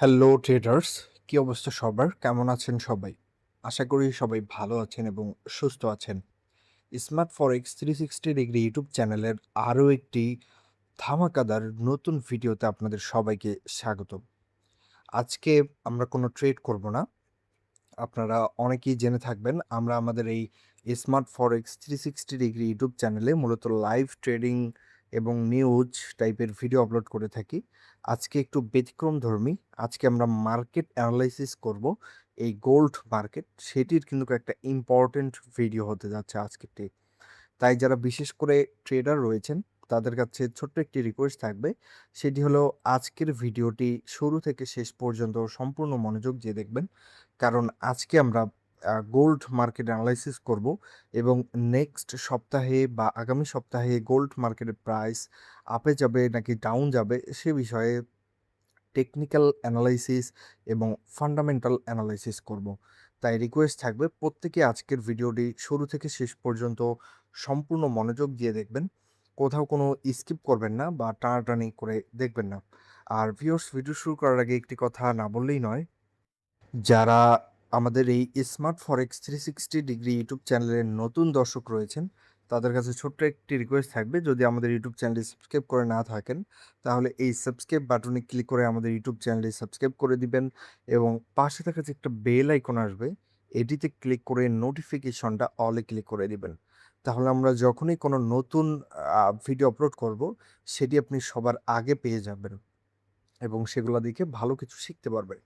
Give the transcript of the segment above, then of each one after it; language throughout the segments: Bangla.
হ্যালো ট্রেডার্স, কি অবস্থা সবার? কেমন আছেন সবাই? আশা করি সবাই ভালো আছেন এবং সুস্থ আছেন। স্মার্ট ফরেক্স 360 ডিগ্রি ইউটিউব চ্যানেলের আরও একটি ধামাকাদার নতুন ভিডিওতে আপনাদের সবাইকে স্বাগতম। আজকে আমরা কোনো ট্রেড করব না। আপনারা অনেকেই জেনে থাকবেন আমরা আমাদের এই স্মার্ট ফরেক্স 360 ডিগ্রি ইউটিউব চ্যানেলে মূলত লাইভ ট্রেডিং এবং নিউজ টাইপের ভিডিও আপলোড করে থাকি। আজকে একটু ব্যতিক্রমধর্মী। আজকে আমরা মার্কেট অ্যানালাইসিস করব। এই গোল্ড মার্কেট সেটির কিন্তু একটা ইম্পর্টেন্ট ভিডিও হতে যাচ্ছে আজকেরটি। তাই যারা বিশেষ করে ট্রেডার রয়েছেন তাদের কাছে ছোট্ট একটি রিকোয়েস্ট থাকবে। সেটি হলো আজকের ভিডিওটি শুরু থেকে শেষ পর্যন্ত সম্পূর্ণ মনোযোগ দিয়ে দেখবেন। কারণ আজকে আমরা গোল্ড মার্কেট অ্যানালাইসিস করব এবং নেক্সট সপ্তাহে বা আগামী সপ্তাহে গোল্ড মার্কেটের প্রাইস আপে যাবে নাকি ডাউন যাবে সে বিষয়ে টেকনিক্যাল অ্যানালাইসিস এবং ফান্ডামেন্টাল অ্যানালাইসিস করব। তাই রিকোয়েস্ট থাকবে প্রত্যেকে আজকের ভিডিওটি শুরু থেকে শেষ পর্যন্ত সম্পূর্ণ মনোযোগ দিয়ে দেখবেন। কোথাও কোনো স্কিপ করবেন না বা টানাটানি করে দেখবেন না। আর ভিউয়ার্স, ভিডিও শুরু করার আগে একটি কথা না বললেই নয়। যারা আমাদের এই স্মার্ট ফরেক্স 360 ডিগ্রি ইউটিউব চ্যানেলের নতুন দর্শক রয়েছেন, তাদের কাছে ছোট্ট একটি রিকোয়েস্ট থাকবে, যদি আমাদের ইউটিউব চ্যানেলটি সাবস্ক্রাইব করে না থাকেন, তাহলে এই সাবস্ক্রাইব বাটনে ক্লিক করে আমাদের ইউটিউব চ্যানেলটি সাবস্ক্রাইব করে দিবেন এবং পাশে থাকা যে একটা বেল আইকন আসবে, এটিতে ক্লিক করে নোটিফিকেশনটা অলে ক্লিক করে দিবেন। তাহলে আমরা যখনই কোনো নতুন ভিডিও আপলোড করব, সেটি আপনি সবার আগে পেয়ে যাবেন এবং সেগুলা দেখে ভালো কিছু শিখতে পারবেন।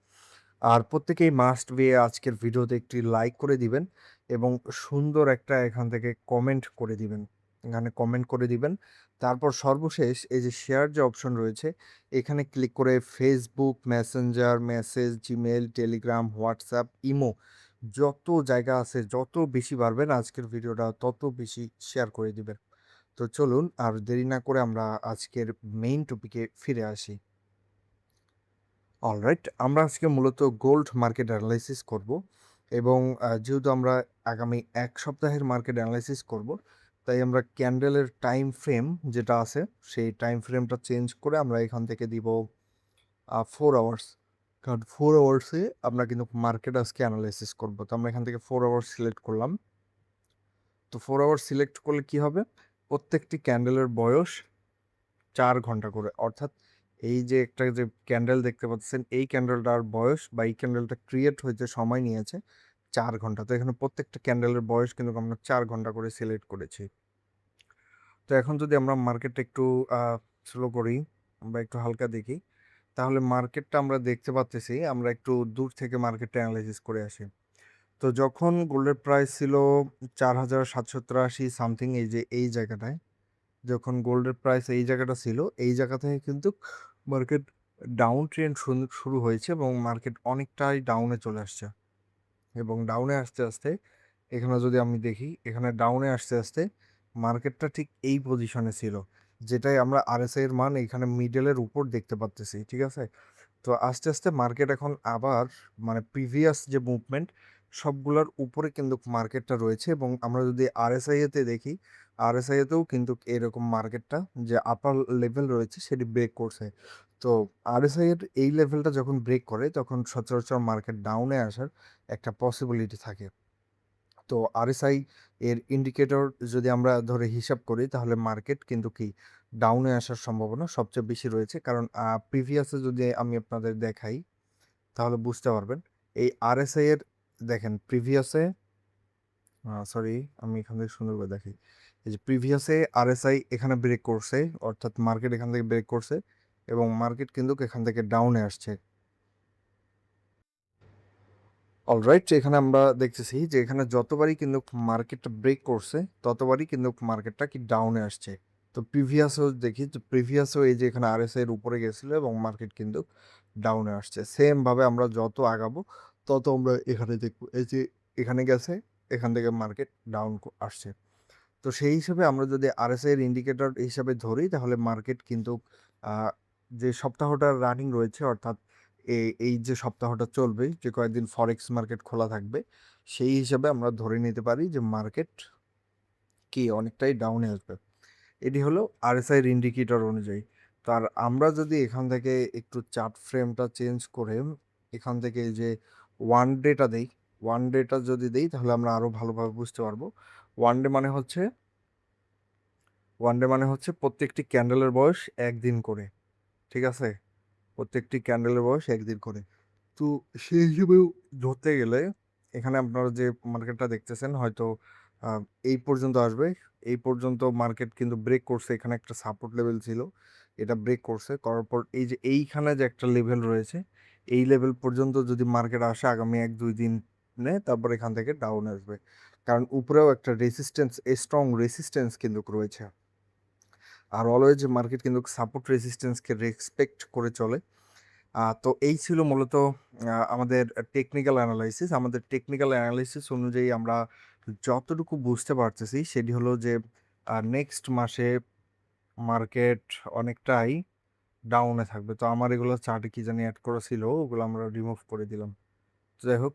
আর প্রত্যেকেই মাস্ট বি আজকের ভিডিওতে একটি লাইক করে দিবেন এবং সুন্দর একটা এখান থেকে কমেন্ট করে দিবেন। এখানে কমেন্ট করে দিবেন। তারপর সর্বশেষ এই যে শেয়ার যে অপশন রয়েছে, এখানে ক্লিক করে Facebook, Messenger, message, Gmail, Telegram, WhatsApp, imo যত জায়গা আছে যত বেশি পারবেন আজকের ভিডিওটা তত বেশি শেয়ার করে দিবেন। তো চলুন আর দেরি না করে আমরা আজকের মেইন টপিকে ফিরে আসি। অলরাইট, আমরা আজকে মূলত গোল্ড মার্কেট অ্যানালাইসিস করব এবং যেহেতু আমরা আগামী ১ সপ্তাহের মার্কেট অ্যানালাইসিস করব, তাই আমরা ক্যান্ডেলের টাইম ফ্রেম যেটা আছে, সেই টাইম ফ্রেমটা চেঞ্জ করে আমরা এখান থেকে দিব 4 আওয়ার্স। কারণ 4 আওয়ার্সে আমরা কিন্তু মার্কেট আজকে অ্যানালাইসিস করব। তো আমরা এখান থেকে 4 আওয়ার্স সিলেক্ট করলাম। তো 4 আওয়ার্স সিলেক্ট করলে কি হবে? প্রত্যেকটি ক্যান্ডেলের বয়স ৪ ঘন্টা করে। অর্থাৎ এই যে একটা যে ক্যান্ডেল দেখতে পাচ্ছেন, এই ক্যান্ডেলটার বয়স বা এই ক্যান্ডেলটা ক্রিয়েট হইতে সময় নিয়েছে ৪ ঘন্টা। তো এখানে প্রত্যেকটা ক্যান্ডেলের বয়স কিন্তু আমরা ৪ ঘন্টা করে সিলেক্ট করেছি। তো এখন যদি আমরা মার্কেটটা একটু আ স্লো করি বা একটু হালকা দেখি, তাহলে মার্কেটটা আমরা দেখতে পারতেছি। আমরা একটু দূর থেকে মার্কেটটা এনালাইসিস করে আসি। তো যখন গোল্ডের প্রাইস ছিল ৪,৭৮৩ সামথিং, এই যে এই জায়গাটায়, যখন গোল্ডের প্রাইস এই জায়গাটা ছিল, এই জায়গা থেকে কিন্তু মার্কেট ডাউন ট্রেন্ড শুরু হয়েছে এবং মার্কেট অনেকটাই ডাউনে চলে আসছে এবং ডাউনে আসতে, আসতে এখানে যদি আমি দেখি, এখানে ডাউনে আসতে, আসতে মার্কেটটা ঠিক এই পজিশনে ছিল। যেটাই আমরা আরএসআই এর মান এখানে মিডলের উপর দেখতে পারতেছি। ঠিক আছে? তো আস্তে, আস্তে মার্কেট এখন আবার মানে প্রিভিয়াস যে মুভমেন্ট সবগুলার উপরে কিন্তু মার্কেটটা রয়েছে এবং আমরা যদি আরএসআই এতে দেখি, আরএসআই এতেও কিন্তু এরকম মার্কেটটা যে আপার লেভেল রয়েছে সেটি ব্রেক করছে। তো আরএসআই এর এই লেভেলটা যখন ব্রেক করে তখন সচরাচর মার্কেট ডাউনে আসার একটা পসিবিলিটি থাকে। তো আরএসআই এর ইন্ডিকেটর যদি আমরা ধরে হিসাব করি তাহলে মার্কেট কিন্তু কি ডাউনে আসার সম্ভাবনা সবচেয়ে বেশি রয়েছে। কারণ প্রিভিয়াসে যদি আমি আপনাদের দেখাই তাহলে বুঝতে পারবেন। এই আরএসআই এর দেখেন প্রিভিয়াসে সরি, আমি এখান থেকে সুন্দর করে দেখাই। এই যে প্রিভিয়াসে আরএসআই এখানে ব্রেক করছে, অর্থাৎ মার্কেট এখান থেকে ব্রেক করছে এবং মার্কেট কিন্তু এখান থেকে ডাউনে আসছে। অলরাইট, এখানে আমরা দেখতেছি যে এখানে যতবারই কিন্তু মার্কেটটা ব্রেক করছে ততবারই কিন্তু মার্কেটটা কি ডাউনে আসছে। তো প্রিভিয়াসও দেখি, তো প্রিভিয়াসও এই যে এখানে আরএসআই এর উপরে গেছিল এবং মার্কেট কিন্তু ডাউনে আসছে। সেম ভাবে আমরা যত আগাবো তত আমরা এখানে দেখবো এই যে এখানে গেছে, এখান থেকে মার্কেট ডাউন আসছে। তো সেই হিসেবে আমরা যদি আরএসআই এর ইন্ডিকেটর হিসাবে ধরি তাহলে মার্কেট কিন্তু আহ, যে সপ্তাহটা রানিং রয়েছে, অর্থাৎ এই যে সপ্তাহটা চলবে, যে কয়েকদিন ফরেক্স মার্কেট খোলা থাকবে, সেই হিসাবে আমরা ধরে নিতে পারি যে মার্কেট কি অনেকটাই ডাউনে আসবে। এটি হলো আরএসআই এর ইন্ডিকেটর অনুযায়ী। তো আর আমরা যদি এখান থেকে একটু চার্ট ফ্রেমটা চেঞ্জ করে এখান থেকে এই যে ওয়ান ডেটা দেই, ওয়ান ডেটা যদি দেই তাহলে আমরা আরও ভালোভাবে বুঝতে পারবো। ওয়ান ডে মানে হচ্ছে প্রত্যেকটি ক্যান্ডেলের বয়স 1 দিন করে, ঠিক আছে? প্রত্যেকটি ক্যান্ডেলের বয়স 1 দিন করে। তো সেই হিসেবেও ধরতে গেলে এখানে আপনারা যে মার্কেটটা দেখতেছেন হয়তো আ এই পর্যন্ত আসবে। এই পর্যন্ত মার্কেট কিন্তু ব্রেক করছে। এখানে একটা সাপোর্ট লেভেল ছিল। এটা ব্রেক করছে। করার পর এই যে এইখানে যে একটা লেভেল রয়েছে, এই লেভেল পর্যন্ত যদি মার্কেট আসে আগামী ১-২ দিনে তারপর এখান থেকে ডাউন আসবে। কারণ উপরেও একটা রেসিস্ট্যান্স স্ট্রং রেসিস্ট্যান্স কিন্তু রয়েছে। আর অলওয়েজ মার্কেট কিন্তু সাপোর্ট রেসিস্ট্যান্সকে রেসপেক্ট করে চলে। তো এই ছিল মূলত আমাদের টেকনিক্যাল অ্যানালাইসিস। আমাদের টেকনিক্যাল অ্যানালাইসিস অনুযায়ী আমরা যতটুকু বুঝতে পারতেছি সেটি হলো যে নেক্সট মাসে মার্কেট অনেকটাই ডাউনে থাকবে। তো আমার এগুলো চার্টে কি জানি এড করা ছিল, ওগুলো আমরা রিমুভ করে দিলাম। যাই হোক,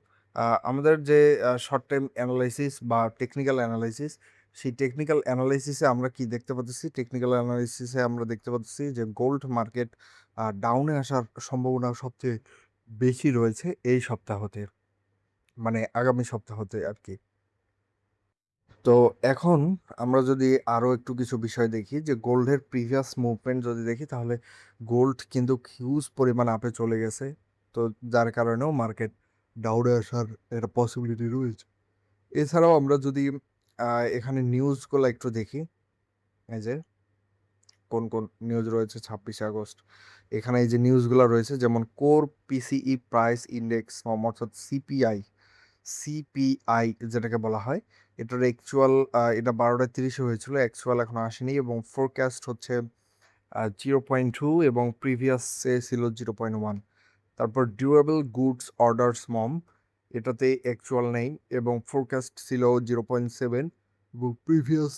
আমাদের যে শর্ট টাইম অ্যানালাইসিস বা টেকনিক্যাল অ্যানালাইসিস, সেই টেকনিক্যাল অ্যানালাইসিসে আমরা কি দেখতে পাচ্ছি? টেকনিক্যাল অ্যানালাইসিসে আমরা দেখতে পাচ্ছি যে গোল্ড মার্কেট ডাউনে আসার সম্ভাবনা সবচেয়ে বেশি রয়েছে এই সপ্তাহতে। মানে আগামী সপ্তাহতে আরকি। তো এখন আমরা যদি আরো একটু কিছু বিষয় দেখি যে গোল্ডের প্রিভিয়াস মুভমেন্ট যদি দেখি তাহলে গোল্ড কিন্তু হিউজ পরিমাণ আপে চলে গেছে। তো যার কারণেও মার্কেট ডাউনে আসার একটা পসিবিলিটি রয়েছে। এছাড়াও আমরা যদি এখানে নিউজগুলা একটু দেখি, এই যে কোন নিউজ রয়েছে ২৬শে আগস্ট। এখানে এই যে নিউজগুলা রয়েছে যেমন কোর পিসিই প্রাইস ইন্ডেক্স অর্থাৎ সিপিআই যেটাকে বলা হয়, এটার অ্যাকচুয়াল এটা ১২টা ৩০-এ হয়েছিল। অ্যাকচুয়াল এখনো আসেনি এবং ফোরকাস্ট হচ্ছে 0.2 এবং প্রিভিয়াসে ছিল 0.1। তারপর ডিউরেবল গুডস অর্ডারস এটাতে অ্যাকচুয়াল নেই এবং ফোরকাস্ট ছিল 0.7 এবং প্রিভিয়াস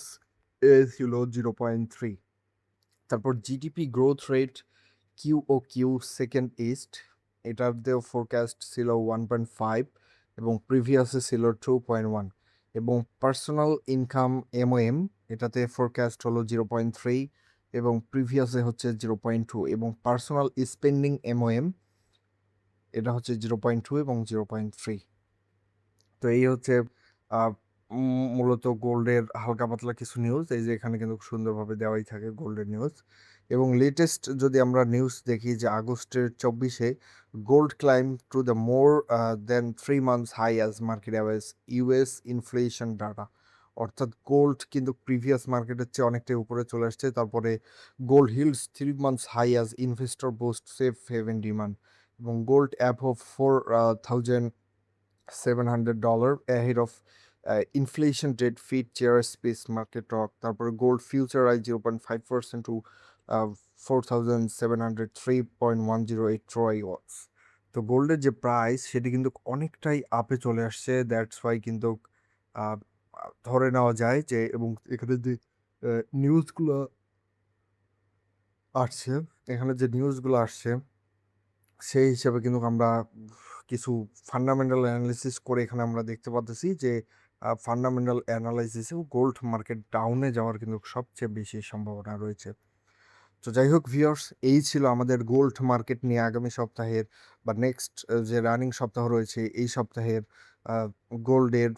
ছিল 0.3। তারপর GDP growth rate QoQ second est, এটাতেও ফোরকাস্ট ছিল 1.5 এবং প্রিভিয়াসে ছিল 2.1 এবং পার্সোনাল ইনকাম এমওএম, এটাতে ফোরকাস্ট হলো 0.3 এবং প্রিভিয়াসে হচ্ছে 0.2 এবং পার্সোনাল স্পেন্ডিং এমওএম, এটা হচ্ছে 0.2 এবং 0.3। তো এই হচ্ছে মূলত গোল্ডের হালকা পাতলা কিছু নিউজ। এই যে এখানে কিন্তু সুন্দরভাবে দেওয়াই থাকে গোল্ডের নিউজ এবং লেটেস্ট যদি আমরা নিউজ দেখি যে আগস্টের ২৪-এ gold climb to the more than 3 months high as market awaits US inflation data. অর্থাৎ গোল্ড কিন্তু প্রিভিয়াস মার্কেটের চেয়ে অনেকটাই উপরে চলে আসছে। তারপরে gold hits 3 months high as investor boost safe haven demand এবং gold above $4,700 ahead of inflation rate feed chair space market talk. তারপরে গোল্ড ফিউচার আই 0.5% টু 4,703.108 ট্রয় ওয়াটস। তো গোল্ডের যে প্রাইস সেটি কিন্তু অনেকটাই আপে চলে আসছে। দ্যাটস ওয়াই কিন্তু আহ, ধরে নেওয়া যায় যে এবং এখানে যে নিউজগুলো আসছে, এখানে যে নিউজগুলো আসছে সেই হিসাবে কিন্তু আমরা কিছু ফান্ডামেন্টাল অ্যানালিসিস করে এখানে আমরা দেখতে পাচ্ছি যে ফান্ডামেন্টাল অ্যানালাইসিসেও গোল্ড মার্কেট ডাউনে যাওয়ার কিন্তু সবচেয়ে বেশি সম্ভাবনা রয়েছে। তো যাই হোক ভিউয়ার্স, এই ছিল আমাদের গোল্ড মার্কেট নিয়ে আগামী সপ্তাহের বা নেক্সট যে রানিং সপ্তাহ রয়েছে এই সপ্তাহের গোল্ডের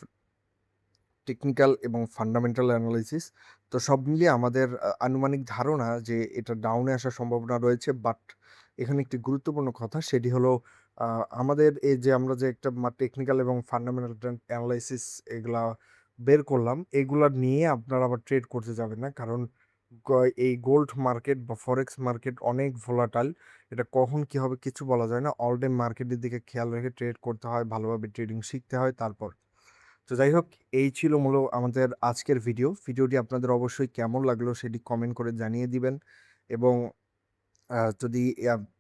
টেকনিক্যাল এবং ফান্ডামেন্টাল অ্যানালাইসিস। তো সব মিলিয়ে আমাদের আনুমানিক ধারণা যে এটা ডাউনে আসার সম্ভাবনা রয়েছে। বাট এখানে একটি গুরুত্বপূর্ণ কথা সেটি হলো আমাদের এই যে আমরা যে একটা টেকনিক্যাল এবং ফান্ডামেন্টাল অ্যানালাইসিস এগুলা বের করলাম, এগুলা নিয়ে আপনারা আবার ট্রেড করতে যাবেন না। কারণ এই গোল্ড মার্কেট বা ফরেক্স মার্কেট অনেক ভোলাটাইল। এটা কখন কি হবে কিছু বলা যায় না। অল টাইম মার্কেটের দিকে খেয়াল রেখে ট্রেড করতে হয়, ভালোভাবে ট্রেডিং শিখতে হয় তারপর। তো যাই হোক, এই ছিল আমাদের আজকের ভিডিও। ভিডিওটি আপনাদের অবশ্যই কেমন লাগলো সেটি কমেন্ট করে জানিয়ে দিবেন এবং যদি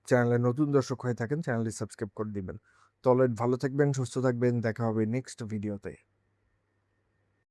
চ্যানেলে নতুন দর্শক হয়ে থাকেন চ্যানেলটি সাবস্ক্রাইব করে দিবেন। তো অলরাইট, ভালো থাকবেন, সুস্থ থাকবেন। দেখা হবে নেক্সট ভিডিওতে।